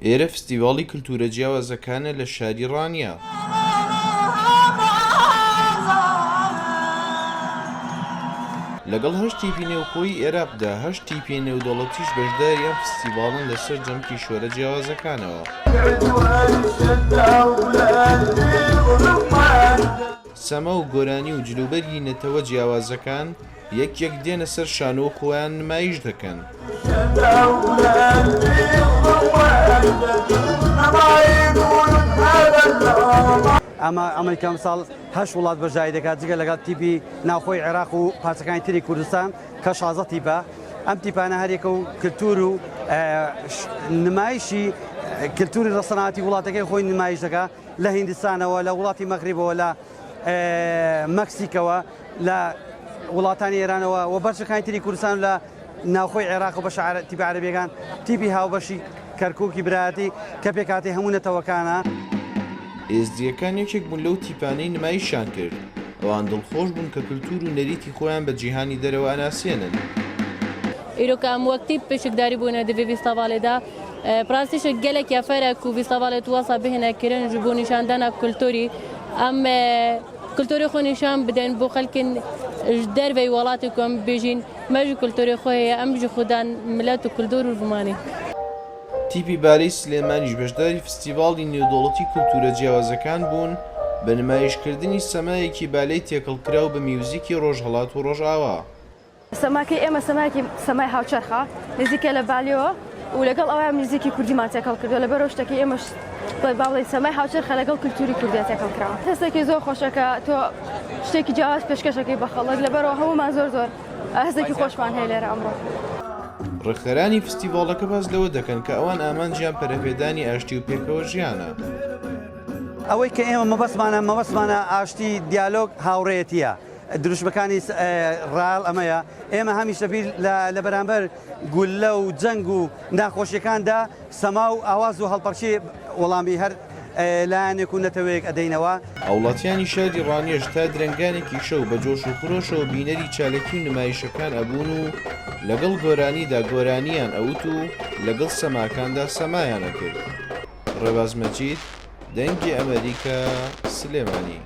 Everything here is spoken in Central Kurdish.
ئێرە فێستڤاڵی کەلتورە جیاوازەکانە لە شاری ڕانیە. لەگەڵ 8 تیپی نێوخۆیی عێراقدا 8 تیپی نێودەوڵەتیش بەشداریان فێستڤاڵن لەسەر جەمکی شۆرە جیاوازەکانەوە. سەما و گۆرانی و جلوبەری نەتەوە جیاوازەکان یەک دێنە سەر شانۆ خۆیان نمایش دەکەن. ئەمە ئەمریکا مەساڵ 8 وڵات بەژای دەکات جگە لەگەڵ تیپی ناوخۆی عێراق و پارچەکانی تری کوردستان کە 16 تیپە. ئەم تیپانە هەرێکە و کللتور و نمایشی کللتوری ڕەسەناتی وڵاتەکەی خۆی نمایش دەکات لە هیندستانەوە، لە وڵاتی مەغریبەوە، لە مەکسیکەوە، لە وڵاتانی ئێرانەوە و بەرچەکانی تری کوردستان لە ناوخۆی عێراق و بەش تیپی عەرەبیەکان تیپی هاوبەشی کەرکووکی برایەتی کە پێکاتی هەموو نەتەوەکانە. ئێزدیەکان یەکێک بوون لەو تیپانەی نمایشیان کرد. ئەوان دڵخۆش بوون کە کللتور و نەریتی خۆیان بە جیهانی دەرەوە ئەناسێنن. ئیرۆکە ئەم وەکتی پێشکداری بوونە دەبێ فێستڤاڵێدا پراسیشە gelek ya ferek û fêstîvalê wasa bihêne kirin ji bo nîşandana kulturî em kulturê xwe nîşan bidin bo xelkên ji dervê welatê ku em bêjîn me ji kulturê xwe heye em ji xudan millet û kultur û zimanê. تیپی بارەی سلێمانیش بەشداری فێستڤاڵی نێودەوڵەتی کەلتورە جیاوازەکان بوون بە نمایشکردنی سەمایەکی بالەی تێکەڵکراو بە میوزیکی ڕۆژهەڵات و ڕۆژئاوا. سەماکەی ئێمە سەمایەکی سەمای هاوچەرخە نزیکە لە بالیەوە و لەگەڵ ئەوە موزیکی کوردیمان تێکەڵ کردو لەبەرەوە شتێکی ئێمەش باڵی سەمای هاوچەرخە لەگەڵ کللتوری کوردی تێکەڵ کراوە. هەستێکی زۆر خۆشەکە تۆ شتێکی جیاواز پێشکەشەکەی بە خەڵک لەبەرەوە هەمومان زۆر هەستێکی خۆشمان هەیە لێرە ئەمڕۆ. ڕێکخەرانی فێستڤاڵەکە باس لەوە دەکەن کە ئەوان ئامانجیان پەرەپێدانی ئاشتی و پێکەوە ژیانە. ئەوەی کە ئێمە مەبەستمانە ئاشتی دیالۆگ هاوڕێیەتیە. دروشمەکانی ڕال ئەمەیە ئێمە هەمیشە بیر لە بەرامبەر گولە و جەنگ و ناخۆشیەکاندا سەما و ئاواز و هەڵپەرچی وەڵامی هەر لایەنێک و نەتەوەیەک ئەدەینەوە. ئەوڵاتیانی شاری ڕانیەش تا درەنگانێکی شەو بە جۆش و خرۆشەوە بینەری چالەکی و نمایشەکان ئەبوون و لەگەڵ گۆرانیدا گۆرانیان ئەوت و لەگەڵ سەماکاندا سەمایانە کرد. ڕێباز مەجید، دەنگی ئەمریکا، سلێمانی.